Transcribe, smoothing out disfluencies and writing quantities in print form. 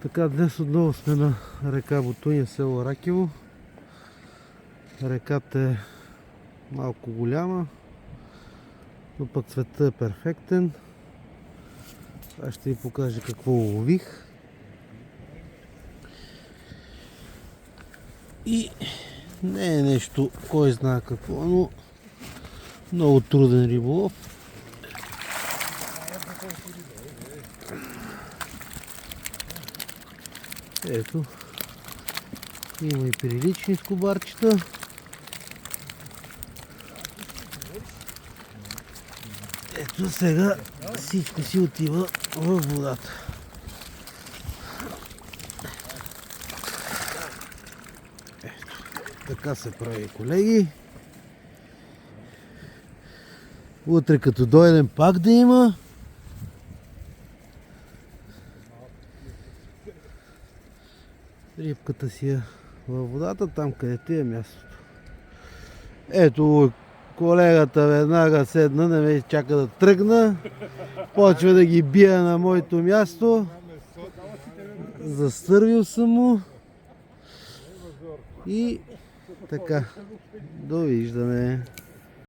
Така, днес отново сме на река Бутуня, село Ракево. Реката е малко голяма, но пък цветът е перфектен. Аз ще ви покажа какво улових. И не е нещо, кой знае какво, но много труден риболов. Ето, има и прилични скобарчета. Ето сега всичко си отива в водата. Ето, така се прави, колеги. Утре като дойдем пак да има. Рибката си е във водата, там където е мястото. Ето, колегата веднага седна, не ме чака да тръгна. Почва да ги бия на моето място. Застървил съм му. И така, довиждане.